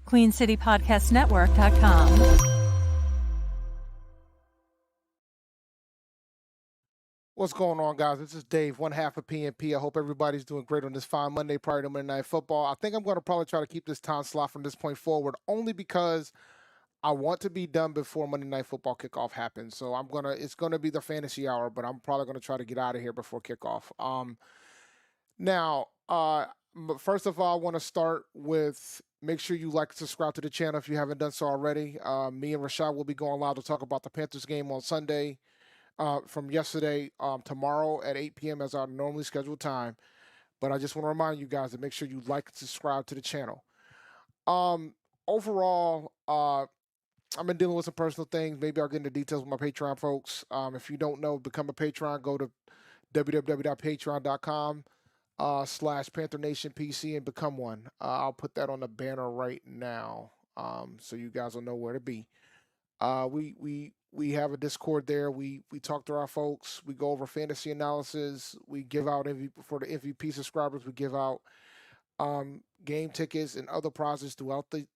QueenCityPodcastNetwork.com. What's going on, guys? This is Dave, one half of PNP. I hope everybody's doing great on this fine Monday prior to Monday Night Football. I think I'm going to probably try to keep this time slot from this point forward, only because I want to be done before Monday Night Football kickoff happens. So it's gonna be the fantasy hour, but I'm probably gonna try to get out of here before kickoff. Now, but first of all, I want to start with make sure you like and subscribe to the channel if you haven't done so already. Me and Rashad will be going live to talk about the Panthers game on Sunday. From yesterday, tomorrow at 8 p.m. as our normally scheduled time. But I just want to remind you guys to make sure you like and subscribe to the channel. Overall, I've been dealing with some personal things. Maybe I'll get into details with my Patreon folks. If you don't know, become a Patreon. Go to www.patreon.com / Panther Nation PC and become one. I'll put that on the banner right now, so you guys will know where to be. We have a Discord there. We talk to our folks. We go over fantasy analysis. We give out for the MVP subscribers. We give out game tickets and other prizes throughout the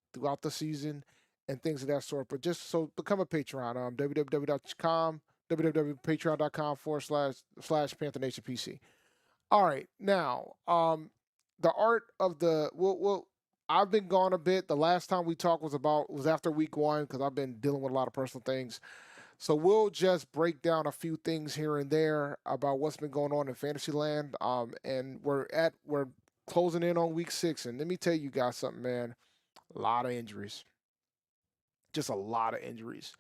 season and things of that sort. But just so become a Patreon. www.patreon.com / Panther Nation PC. All right, now the art of the I've been gone a bit. The last time we talked was after week 1 because I've been dealing with a lot of personal things. So we'll just break down a few things here and there about what's been going on in Fantasyland. And we're closing in on week 6, and let me tell you guys something, man. A lot of injuries, just a lot of injuries.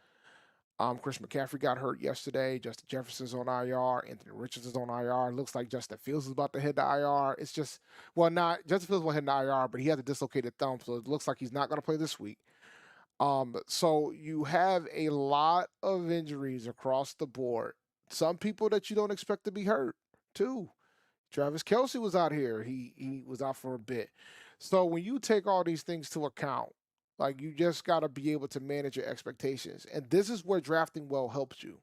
Chris McCaffrey got hurt yesterday. Justin Jefferson's on IR. Anthony Richardson's on IR. It looks like Justin Fields is about to hit the IR. It's just, not Justin Fields won't hit the IR, but he has a dislocated thumb, so it looks like he's not going to play this week. So you have a lot of injuries across the board. Some people that you don't expect to be hurt, too. Travis Kelce was out here. He was out for a bit. So when you take all these things to account, like, you just got to be able to manage your expectations. And this is where drafting well helps you,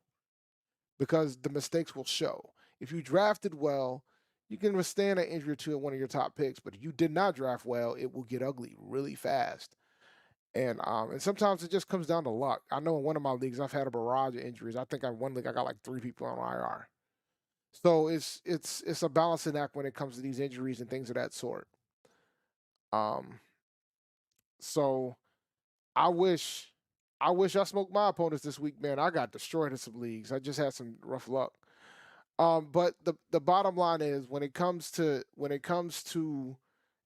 because the mistakes will show. If you drafted well, you can withstand an injury to one of your top picks. But if you did not draft well, it will get ugly really fast. And sometimes it just comes down to luck. I know in one of my leagues, I've had a barrage of injuries. I think in one league I got like 3 people on IR. So it's a balancing act when it comes to these injuries and things of that sort. So I wish I smoked my opponents this week, man. I got destroyed in some leagues. I just had some rough luck. But the bottom line is when it comes to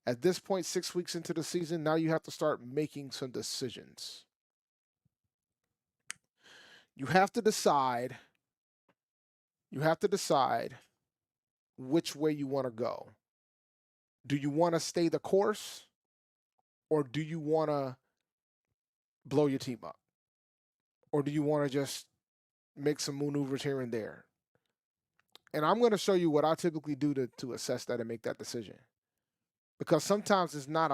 at this point, 6 weeks into the season, now you have to start making some decisions. You have to decide which way you want to go. Do you want to stay the course, or do you want to blow your team up? Or do you want to just make some maneuvers here and there? And I'm going to show you what I typically do to assess that and make that decision. Because sometimes it's not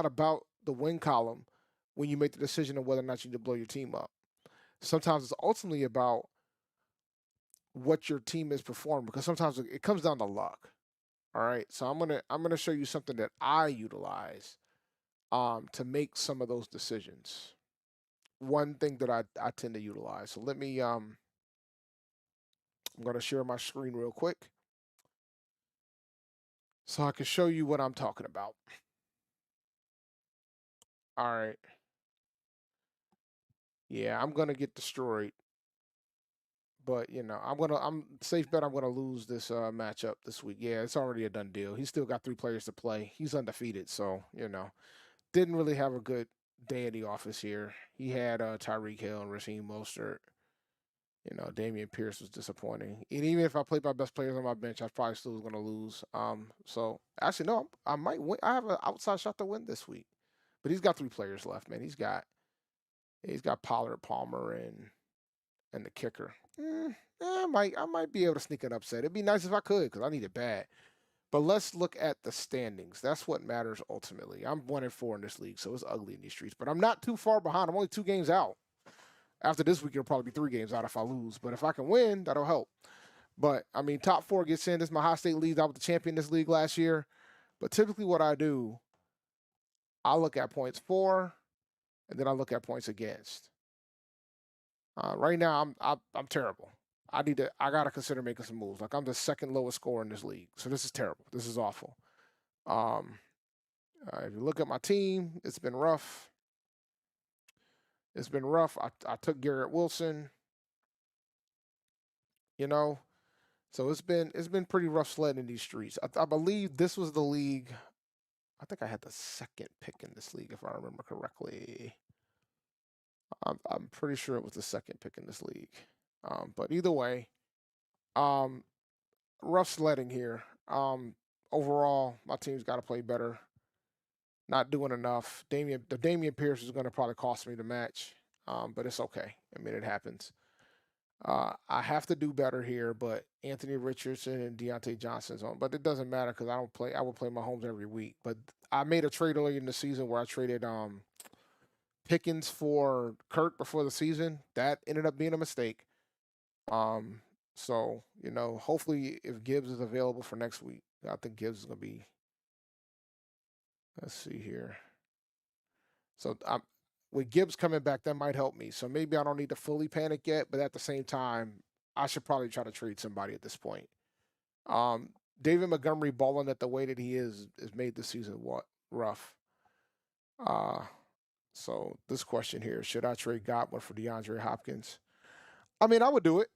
about the win column when you make the decision of whether or not you need to blow your team up. Sometimes it's ultimately about what your team is performing, because sometimes it comes down to luck. All right, so I'm gonna show you something that I utilize to make some of those decisions. One thing that I tend to utilize. So let me I'm gonna share my screen real quick so I can show you what I'm talking about. All right. Yeah, I'm gonna get destroyed, but I'm safe bet I'm gonna lose this matchup this week. Yeah, it's already a done deal. He's still got 3 players to play. He's undefeated, so didn't really have a good day in the office here. He had Tyreek Hill and Raheem Mostert. Damian Pierce was disappointing. And even if I played my best players on my bench, I probably still was going to lose. So actually, no, I might win. I have an outside shot to win this week. But he's got 3 players left, man. He's got Pollard, Palmer, and the kicker. I might be able to sneak an upset. It'd be nice if I could, because I need it bad. But let's look at the standings. That's what matters ultimately. I'm 1-4 in this league, so it's ugly in these streets. But I'm not too far behind. I'm only 2 games out. After this week, it'll probably be 3 games out if I lose. But if I can win, that'll help. But, I mean, top 4 gets in. This is my high state league. I was the champion this league last year. But typically what I do, I look at points for, and then I look at points against. Right now, I'm terrible. I gotta consider making some moves. Like I'm the second lowest scorer in this league, so this is terrible. This is awful. If you look at my team, it's been rough. It's been rough. I took Garrett Wilson. You know, so it's been pretty rough sledding in these streets. I believe this was the league. I think I had the second pick in this league, if I remember correctly. I'm pretty sure it was the second pick in this league. But either way, rough sledding here. Overall, my team's got to play better. Not doing enough. Damian Pierce is going to probably cost me the match, but it's okay. I mean, it happens. I have to do better here, but Anthony Richardson and Deontay Johnson's on. But it doesn't matter because I don't play. I will play Mahomes every week. But I made a trade early in the season where I traded Pickens for Kirk before the season. That ended up being a mistake. So hopefully if Gibbs is available for next week, I think Gibbs is gonna be. Let's see here. So with Gibbs coming back, that might help me. So maybe I don't need to fully panic yet, but at the same time, I should probably try to trade somebody at this point. David Montgomery balling at the way that he is made this season rough. So this question here: should I trade Godwin for DeAndre Hopkins? I mean, I would do it.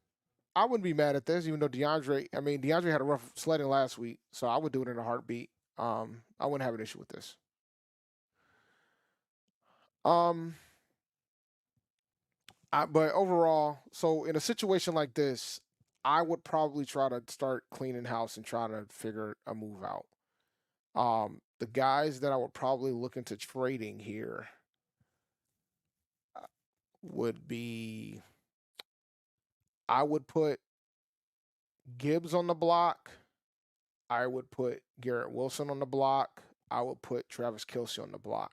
I wouldn't be mad at this, even though DeAndre had a rough sledding last week, so I would do it in a heartbeat. I wouldn't have an issue with this. But overall, so in a situation like this, I would probably try to start cleaning house and try to figure a move out. The guys that I would probably look into trading here would be, I would put Gibbs on the block. I would put Garrett Wilson on the block. I would put Travis Kelce on the block,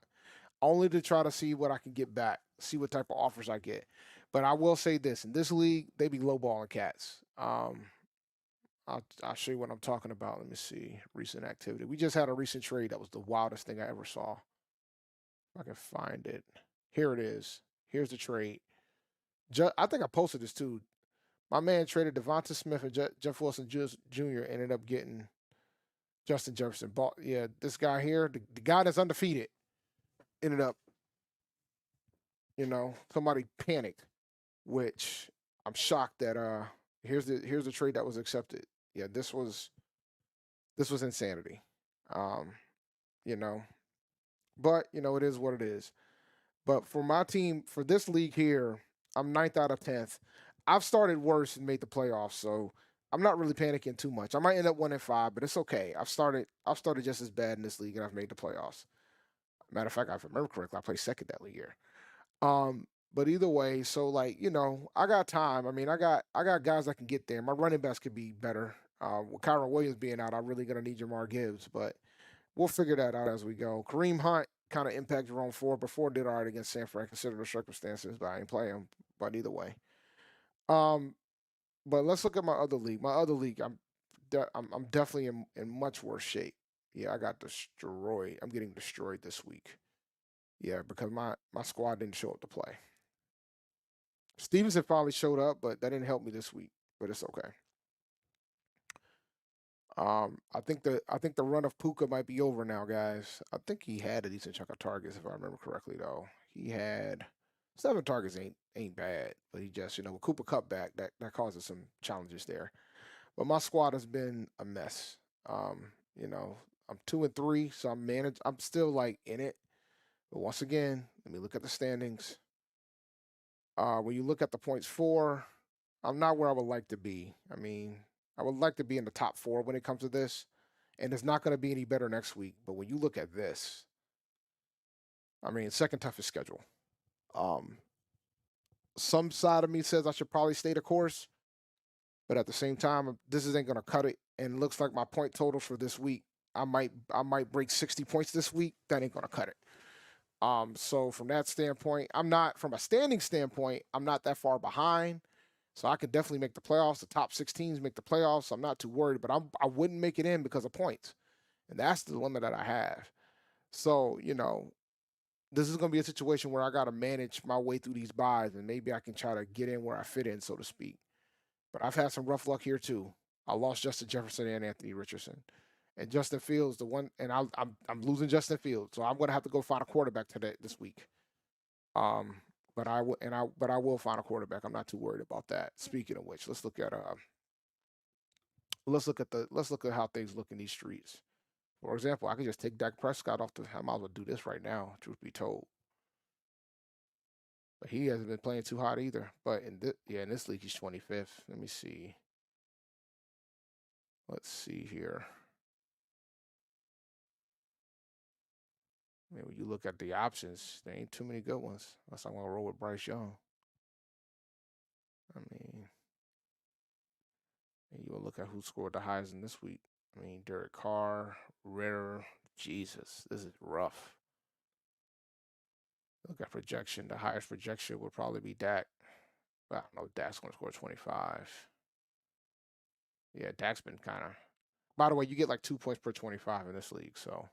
only to try to see what I can get back, see what type of offers I get. But I will say this: in this league, they be lowballing cats. I'll show you what I'm talking about. Let me see recent activity. We just had a recent trade that was the wildest thing I ever saw. If I can find it, here it is. Here's the trade. I think I posted this too. My man traded Devonta Smith and Jeff Wilson Jr. ended up getting Justin Jefferson. Yeah, this guy here, the guy that's undefeated, ended up, somebody panicked, which I'm shocked that here's the trade that was accepted. Yeah, this was insanity. You know, but it is what it is. But for my team, for this league here, I'm 9th out of 10th. I've started worse and made the playoffs, so I'm not really panicking too much. I might end up 1-5, but it's okay. I've started just as bad in this league, and I've made the playoffs. Matter of fact, if I remember correctly, I played second that year. But either way, so I got time. I mean, I got guys that can get there. My running backs could be better. With Kyron Williams being out, I'm really gonna need Jamar Gibbs, but we'll figure that out as we go. Kareem Hunt kind of impacted Rome 4 before did all right against San Fran, considering the circumstances, but I ain't play him. But either way, but let's look at my other league. My other league, I'm definitely in much worse shape. Yeah, I got destroyed. I'm getting destroyed this week. Yeah, because my squad didn't show up to play. Stevenson finally showed up, but that didn't help me this week. But it's okay. I think the run of Puka might be over now, guys. I think he had a decent chunk of targets, if I remember correctly. Though he had 7 targets, ain't bad, but he just with Cooper Cup back, that causes some challenges there. But my squad has been a mess. I'm 2-3, so I'm still like in it. But once again, let me look at the standings. When you look at the points for, I'm not where I would like to be. I mean, I would like to be in the top 4 when it comes to this, and it's not going to be any better next week. But when you look at this, I mean, second toughest schedule. Some side of me says I should probably stay the course, but at the same time, this isn't going to cut it. And it looks like my point totals for this week, I might break 60 points this week. That ain't going to cut it. So from that standpoint, from a standing standpoint, I'm not that far behind. So I could definitely make the playoffs. The top 16s make the playoffs. I'm not too worried, but I wouldn't make it in because of points. And that's the limit that I have. So, this is going to be a situation where I got to manage my way through these buys, and maybe I can try to get in where I fit in, so to speak. But I've had some rough luck here too. I lost Justin Jefferson and Anthony Richardson, and Justin Fields, the one, and I'm losing Justin Fields, so I'm going to have to go find a quarterback today this week. Um, but I will find a quarterback. I'm not too worried about that. Speaking of which, let's look at how things look in these streets. For example, I could just take Dak Prescott off the. I might as well do this right now. Truth be told, but he hasn't been playing too hot either. But in this league, he's 25th. Let me see. Let's see here. I mean, when you look at the options, there ain't too many good ones. Unless I'm gonna roll with Bryce Young. I mean, and you will look at who scored the highest in this week. I mean, Derek Carr, Ritter. Jesus, this is rough. Look at projection. The highest projection would probably be Dak. But I don't know if Dak's going to score 25. Yeah, Dak's been kind of. By the way, you get like 2 points per 25 in this league, so.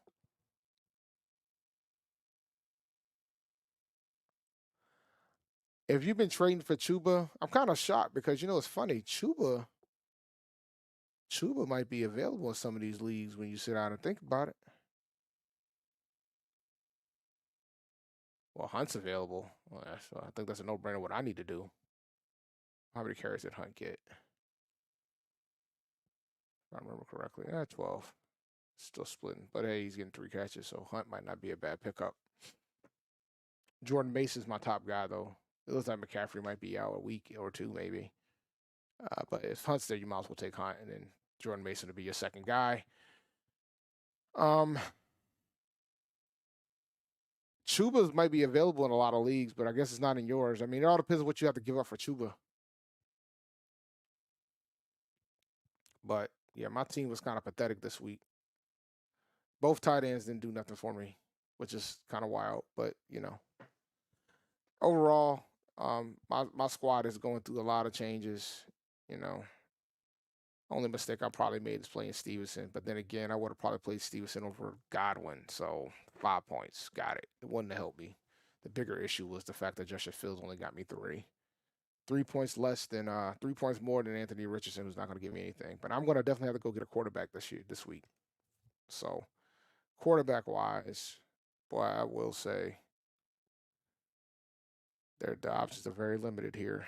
If you've been trading for Chuba, I'm kind of shocked because, it's funny. Chuba might be available in some of these leagues when you sit down and think about it. Well, Hunt's available. Well, I think that's a no-brainer what I need to do. How many carries did Hunt get? If I remember correctly. 12. Still splitting. But hey, he's getting 3 catches, so Hunt might not be a bad pickup. Jordan Mason's my top guy, though. It looks like McCaffrey might be out a week or 2, maybe. But if Hunt's there, you might as well take Hunt, and then Jordan Mason to be your second guy. Chuba's might be available in a lot of leagues, but I guess it's not in yours. I mean, it all depends on what you have to give up for Chuba. But yeah, my team was kind of pathetic this week. Both tight ends didn't do nothing for me, which is kind of wild. But overall, my squad is going through a lot of changes. Only mistake I probably made is playing Stevenson. But then again, I would have probably played Stevenson over Godwin. So 5 points, got it. It wouldn't have helped me. The bigger issue was the fact that Justin Fields only got me 3. 3 points less than 3 points more than Anthony Richardson, who's not going to give me anything. But I'm going to definitely have to go get a quarterback this week. So quarterback wise, boy, I will say the options are very limited here.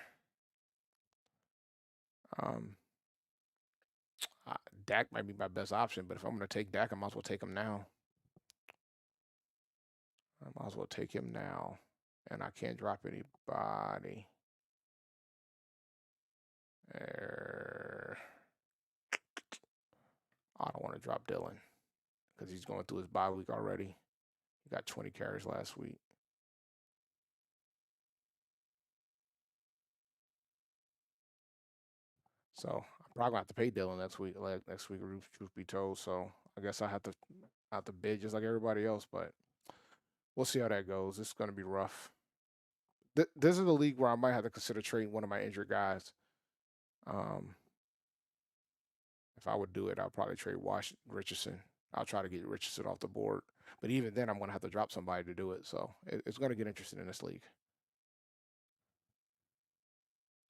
Dak might be my best option, but if I'm going to take Dak, I might as well take him now. And I can't drop anybody. I don't want to drop Dylan because he's going through his bye week already. He got 20 carries last week. So I'm probably gonna have to pay Dylan next week. Truth be told. So I guess I have to bid just like everybody else. But we'll see how that goes. It's gonna be rough. This is a league where I might have to consider trading one of my injured guys. If I would do it, I'll probably trade Richardson. I'll try to get Richardson off the board. But even then, I'm going to have to drop somebody to do it. So it's going to get interesting in this league.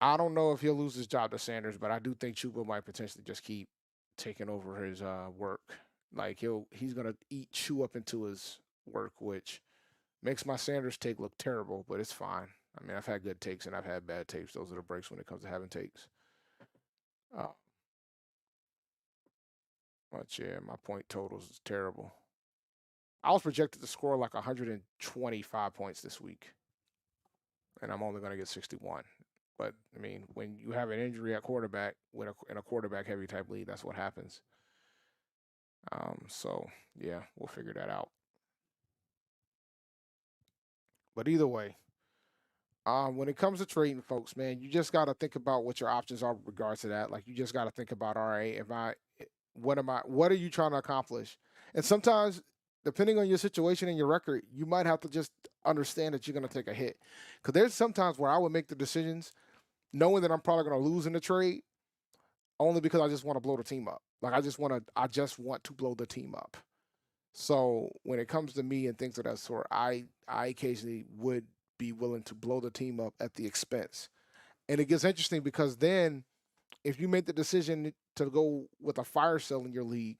I don't know if he'll lose his job to Sanders, but I do think Chuba might potentially just keep taking over his work. Like he's going to chew up into his work, which makes my Sanders take look terrible, but it's fine. I mean, I've had good takes and I've had bad takes. Those are the breaks when it comes to having takes. But yeah, my point totals is terrible. I was projected to score like 125 points this week, and I'm only going to get 61. But I mean, when you have an injury at quarterback in a quarterback-heavy type league, that's what happens. So yeah, we'll figure that out. But either way, when it comes to trading, folks, man, you just got to think about what your options are with regards to that. Like, you just got to think about, all right, what are you trying to accomplish? And sometimes, depending on your situation and your record, you might have to just understand that you're going to take a hit. Because there's sometimes where I would make the decisions knowing that I'm probably going to lose in the trade only because I just want to blow the team up. Like, I just want to blow the team up. So when it comes to me and things of that sort, I occasionally would be willing to blow the team up at the expense. And it gets interesting because then if you make the decision to go with a fire sale in your league,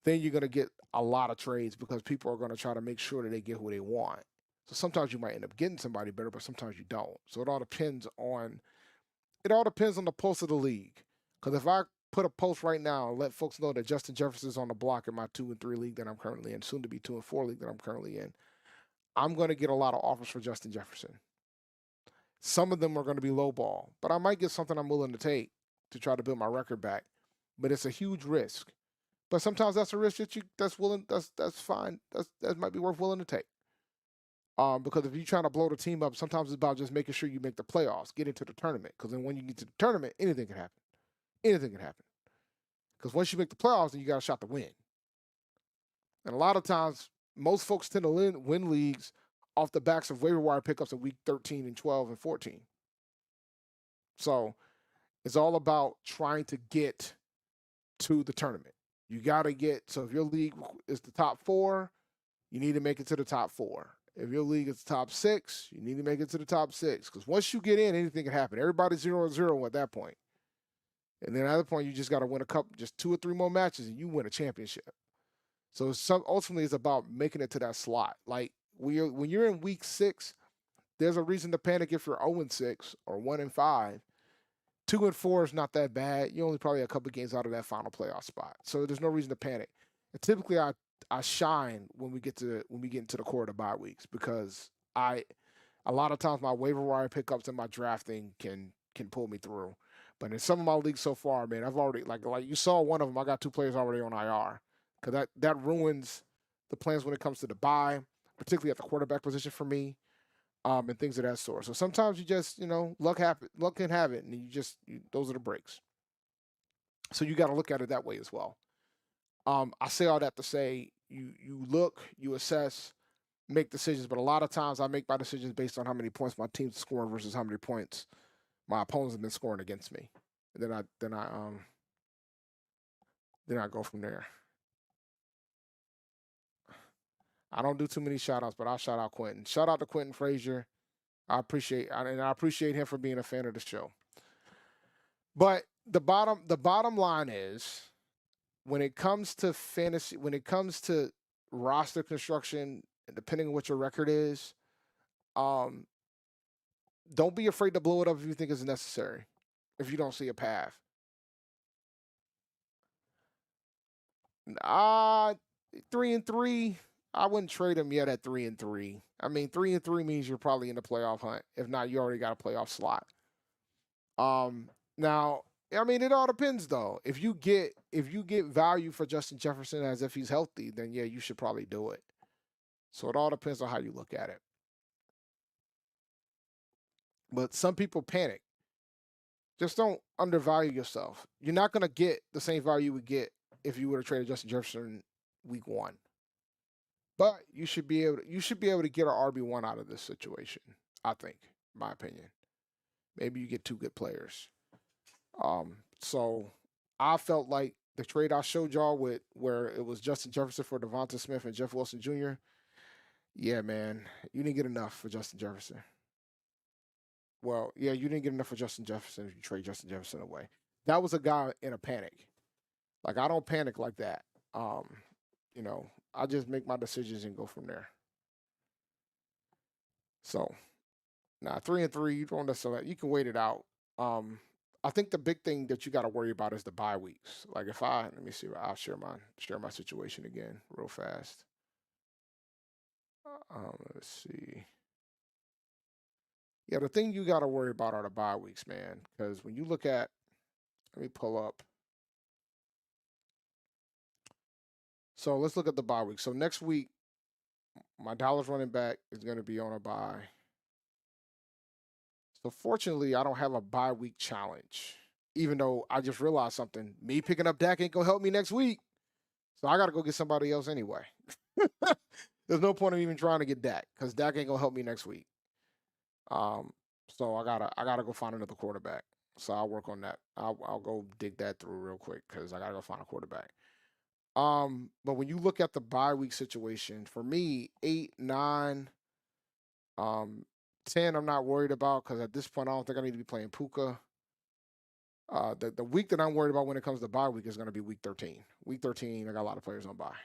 then you're going to get a lot of trades because people are going to try to make sure that they get who they want. So sometimes you might end up getting somebody better, but sometimes you don't. So it all depends on the pulse of the league. Because if I put a post right now and let folks know that Justin Jefferson's on the block in my 2 and 3 league that I'm currently in, soon to be 2 and 4 league that I'm currently in, I'm going to get a lot of offers for Justin Jefferson. Some of them are going to be low ball, but I might get something I'm willing to take to try to build my record back. But it's a huge risk. But sometimes that's a risk that's fine. That might be worth willing to take. Because if you're trying to blow the team up, sometimes it's about just making sure you make the playoffs, get into the tournament. Because then when you get to the tournament, anything can happen. Anything can happen. Because once you make the playoffs, then you got a shot to win. And a lot of times, most folks tend to win leagues off the backs of waiver wire pickups in week 13 and 12 and 14. So it's all about trying to get to the tournament. You got to get, so if your league is the top 4, you need to make it to the top 4. If your league is the top 6, you need to make it to the top 6. Because once you get in, anything can happen. Everybody's 0-0 at that point. And then at that point, you just got to win a couple, just 2 or 3 more matches, and you win a championship. So ultimately, it's about making it to that slot. Like when you're in week 6, there's a reason to panic if you're 0-6 or 1-5. 2-4 is not that bad. You're only probably a couple games out of that final playoff spot. So there's no reason to panic. And typically, I shine when we get into the core of the bye weeks because a lot of times my waiver wire pickups and my drafting can pull me through. But in some of my leagues so far, man, I've already like you saw one of them. I got 2 players already on IR because that ruins the plans when it comes to the bye, particularly at the quarterback position for me, and things of that sort. So sometimes you just luck can have it, and those are the breaks. So you got to look at it that way as well. I say all that to say you look, you assess, make decisions, but a lot of times I make my decisions based on how many points my team's scoring versus how many points my opponents have been scoring against me. And then I go from there. I don't do too many shout outs, but I'll shout out Quentin. Shout out to Quentin Frazier. I appreciate him for being a fan of the show. But the bottom line is when it comes to fantasy, when it comes to roster construction, depending on what your record is, um, don't be afraid to blow it up if you think it's necessary. If you don't see a path, 3-3. I wouldn't trade him yet at 3-3. I mean, 3-3 means you're probably in the playoff hunt. If not, you already got a playoff slot. Now, I mean, it all depends though. If you get value for Justin Jefferson as if he's healthy, then yeah, you should probably do it. So it all depends on how you look at it. But some people panic. Just don't undervalue yourself. You're not gonna get the same value you would get if you would have traded Justin Jefferson week 1. But you should be able to get an RB1 out of this situation. I think, in my opinion. Maybe you get 2 good players. So I felt like the trade I showed y'all with where it was Justin Jefferson for Devonta Smith and Jeff Wilson Jr. Yeah, man, you didn't get enough for Justin Jefferson. Well, yeah, you didn't get enough for Justin Jefferson if you trade Justin Jefferson away. That was a guy in a panic. Like I don't panic like that. I just make my decisions and go from there. So now 3-3, you don't necessarily you can wait it out. I think the big thing that you got to worry about is the bye weeks. Like if let me see, I'll share my situation again real fast. Let's see. Yeah, the thing you got to worry about are the bye weeks, man. Because when you look at, let me pull up. So let's look at the bye week. So next week, my Dallas running back is going to be on a bye. So fortunately, I don't have a bye week challenge. Even though I just realized something, me picking up Dak ain't gonna help me next week. So I gotta go get somebody else anyway. There's no point in even trying to get Dak because Dak ain't gonna help me next week. So I gotta go find another quarterback. So I'll work on that. I'll go dig that through real quick because I gotta go find a quarterback. But when you look at the bye week situation, for me, 8, 9, um, 10, I'm not worried about because at this point, I don't think I need to be playing Puka. The week that I'm worried about when it comes to bye week is going to be week 13. Week 13, I got a lot of players on bye,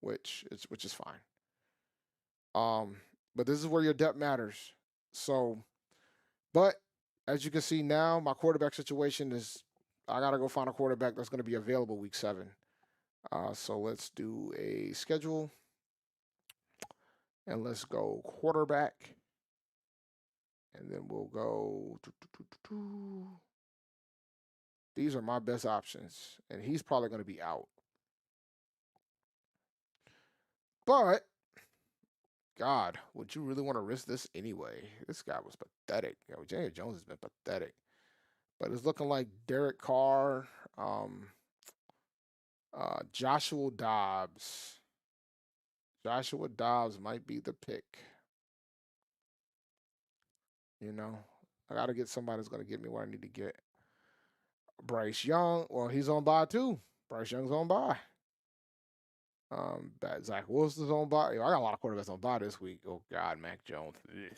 which is fine. But this is where your depth matters. So, but as you can see now, my quarterback situation is I got to go find a quarterback that's going to be available week 7. So let's do a schedule and let's go quarterback. And then we'll go. These are my best options. And he's probably going to be out. But, God, would you really want to risk this anyway? This guy was pathetic. Daniel Jones has been pathetic. But it's looking like Derek Carr, Joshua Dobbs. Joshua Dobbs might be the pick. I got to get somebody that's going to get me what I need to get. Bryce Young, well, he's on bye too. Bryce Young's on bye. Zach Wilson's on bye. I got a lot of quarterbacks on bye this week. Oh God, Mac Jones. Ugh.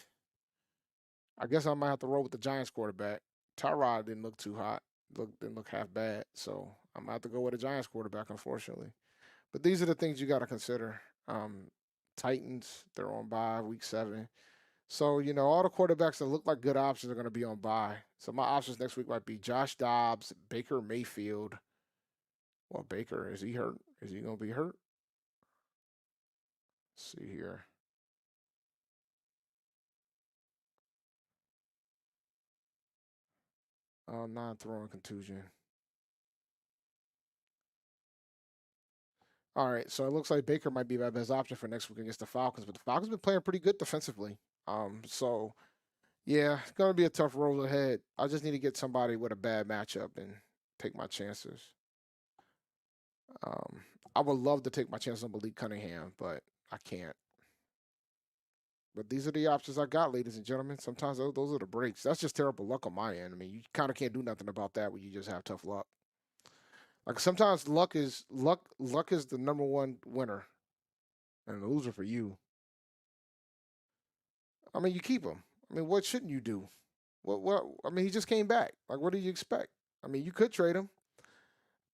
I guess I might have to roll with the Giants quarterback. Tyrod didn't look too hot. Didn't look half bad. So I'm gonna have to go with the Giants quarterback, unfortunately. But these are the things you got to consider. Titans, they're on bye week 7. So, all the quarterbacks that look like good options are going to be on bye. So my options next week might be Josh Dobbs, Baker Mayfield. Well, Baker, is he hurt? Is he going to be hurt? Let's see here. Non-throwing contusion. All right, so it looks like Baker might be my best option for next week against the Falcons, but the Falcons been playing pretty good defensively. So yeah, it's gonna be a tough road ahead. I just need to get somebody with a bad matchup and take my chances. Um, I would love to take my chances on Malik Cunningham, but I can't. But these are the options I got, ladies and gentlemen. Sometimes those are the breaks. That's just terrible luck on my end. I mean, you kind of can't do nothing about that when you just have tough luck. Like sometimes luck is the number one winner and the loser for you. I mean, you keep him. I mean, what shouldn't you do? What? I mean, he just came back. Like, what do you expect? I mean, you could trade him,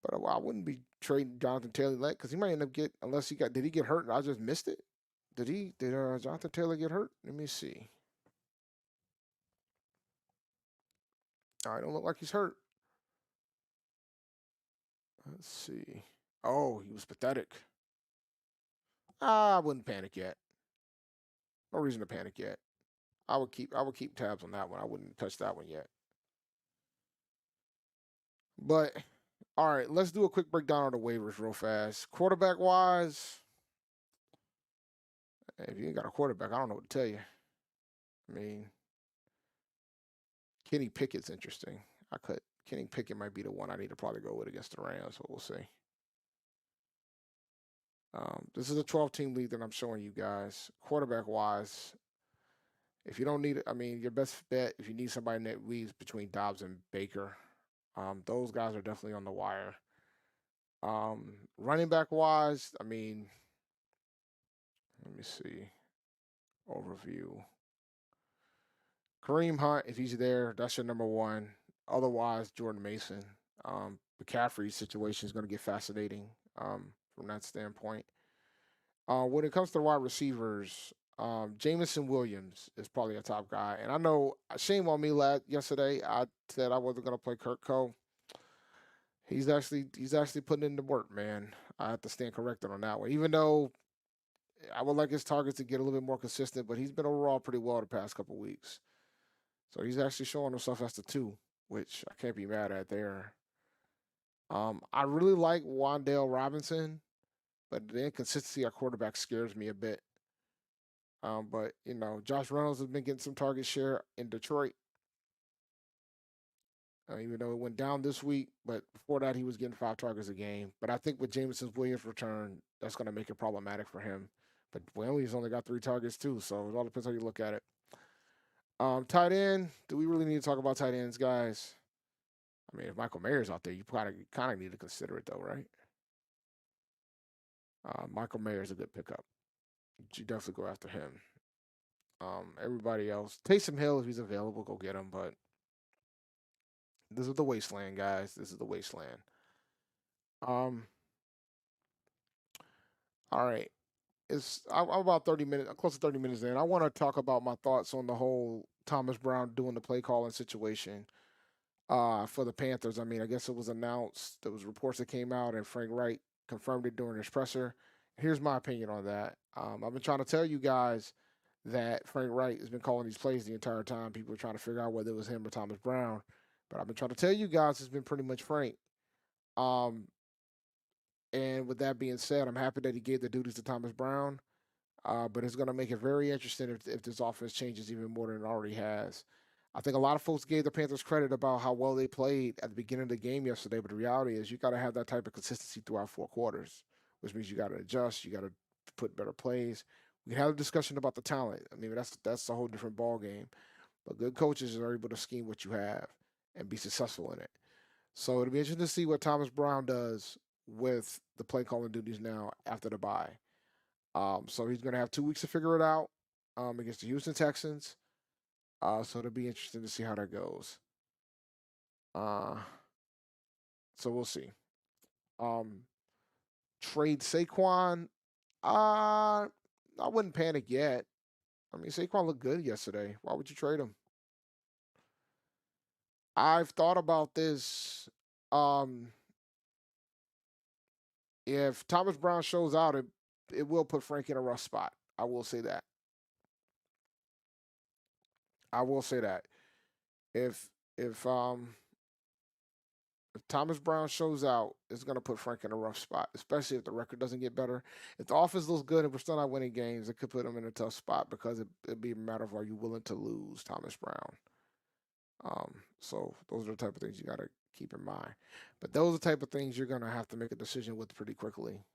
but I wouldn't be trading Jonathan Taylor late because he might end up unless he got. Did he get hurt and I just missed it? Did Jonathan Taylor get hurt? Let me see. All right, don't look like he's hurt. Let's see. Oh, he was pathetic. I wouldn't panic yet. No reason to panic yet. I would keep tabs on that one. I wouldn't touch that one yet. But all right, let's do a quick breakdown of the waivers real fast. Quarterback wise, if you ain't got a quarterback, I don't know what to tell you. I mean, Kenny Pickett's interesting. Kenny Pickett might be the one I need to probably go with against the Rams, but we'll see. This is a 12-team league that I'm showing you guys. Quarterback wise, if you don't need it, I mean, your best bet if you need somebody that leaves between Dobbs and Baker, those guys are definitely on the wire. Running back wise, I mean, let me see. Overview. Kareem Hunt, if he's there, that's your number one. Otherwise, Jordan Mason. McCaffrey's situation is going to get fascinating from that standpoint. When it comes to wide receivers, Jameson Williams is probably a top guy. And I know, shame on me yesterday. I said I wasn't going to play Kurt Cole. He's actually putting in the work, man. I have to stand corrected on that one. Even though I would like his targets to get a little bit more consistent, but he's been overall pretty well the past couple weeks. So he's actually showing himself as the 2, which I can't be mad at there. I really like Wan'Dale Robinson, but the inconsistency at quarterback scares me a bit. But Josh Reynolds has been getting some target share in Detroit, even though it went down this week. But before that, he was getting 5 targets a game. But I think with Jameson Williams' return, that's going to make it problematic for him. But Williams only got 3 targets too, so it all depends how you look at it. Tight end. Do we really need to talk about tight ends, guys? I mean, if Michael Mayer's out there, you kind of need to consider it, though, right? Michael Mayer is a good pickup. You definitely go after him. Everybody else, Taysom Hill, if he's available, go get him. But this is the wasteland, guys. This is the wasteland. Um, all right. I'm about 30 minutes, close to 30 minutes in. I want to talk about my thoughts on the whole Thomas Brown doing the play calling situation for the Panthers. I mean, I guess it was announced. There was reports that came out, and Frank Wright confirmed it during his presser. Here's my opinion on that. I've been trying to tell you guys that Frank Wright has been calling these plays the entire time. People are trying to figure out whether it was him or Thomas Brown, but I've been trying to tell you guys it's been pretty much Frank. Um, and with that being said, I'm happy that he gave the duties to Thomas Brown. But it's going to make it very interesting if this offense changes even more than it already has. I think a lot of folks gave the Panthers credit about how well they played at the beginning of the game yesterday, but the reality is you got to have that type of consistency throughout 4 quarters, which means you got to adjust, you got to put better plays. We had a discussion about the talent. I mean, that's a whole different ball game. But good coaches are able to scheme what you have and be successful in it. So it'll be interesting to see what Thomas Brown does with the play calling duties now after the bye. So he's going to have 2 weeks to figure it out against the Houston Texans. So it'll be interesting to see how that goes. Uh, so we'll see. Um, Trade Saquon. I wouldn't panic yet. I mean, Saquon looked good yesterday. Why would you trade him? I've thought about this. Um, if Thomas Brown shows out, it will put Frank in a rough spot. I will say that. I will say that. If if um if Thomas Brown shows out, it's going to put Frank in a rough spot, especially if the record doesn't get better. If the offense looks good and we're still not winning games, it could put him in a tough spot because it'd be a matter of are you willing to lose Thomas Brown? So those are the type of things you got to keep in mind. But those are the type of things you're going to have to make a decision with pretty quickly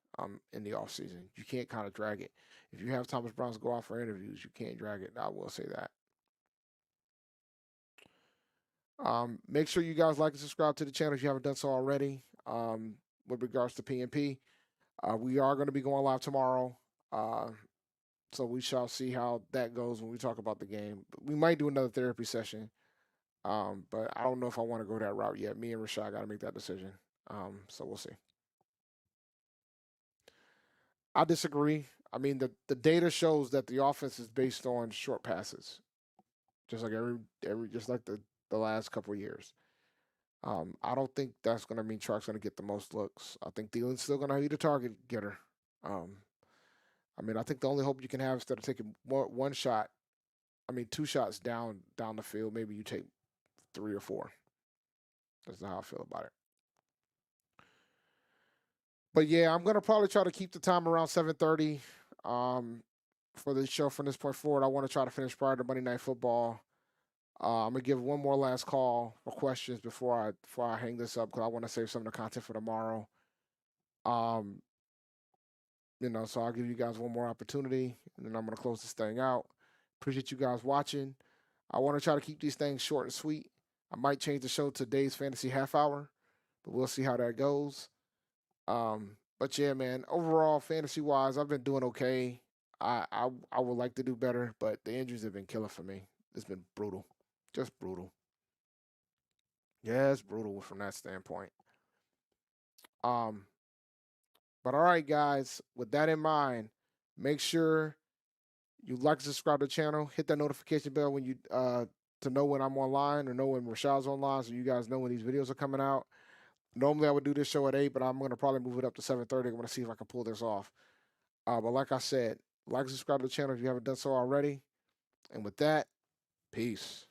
in the offseason. You can't kind of drag it. If you have Thomas Browns go out for interviews, you can't drag it. I will say that. Make sure you guys like and subscribe to the channel if you haven't done so already. With regards to PNP, we are going to be going live tomorrow. So we shall see how that goes when we talk about the game. We might do another therapy session. But I don't know if I want to go that route yet. Me and Rashad got to make that decision. So we'll see. I disagree. I mean, the data shows that the offense is based on short passes, just like just like the last couple of years. I don't think that's going to mean Chark's going to get the most looks. I think Thielen's still going to be the target getter. I mean, I think the only hope you can have instead of taking one shot, I mean, 2 shots down the field, maybe you take 3 or 4. That's how I feel about it. But yeah, I'm gonna probably try to keep the time around 7:30 for the show from this point forward. I want to try to finish prior to Monday Night Football. I'm gonna give one more last call for questions before I hang this up because I want to save some of the content for tomorrow. Um, so I'll give you guys one more opportunity, and then I'm gonna close this thing out. Appreciate you guys watching. I want to try to keep these things short and sweet. I might change the show to today's fantasy half hour, but we'll see how that goes. But yeah, man, overall fantasy wise, I've been doing okay. I would like to do better, but the injuries have been killing for me. It's been brutal, just brutal. Yeah, it's brutal from that standpoint. Um, but all right, guys, with that in mind, make sure you like and subscribe to the channel. Hit that notification bell when you to know when I'm online or know when Rashad's online, so you guys know when these videos are coming out. Normally I would do this show at 8, but I'm gonna probably move it up to 7:30. I'm gonna see if I can pull this off. But like I said, like and subscribe to the channel if you haven't done so already. And with that, peace.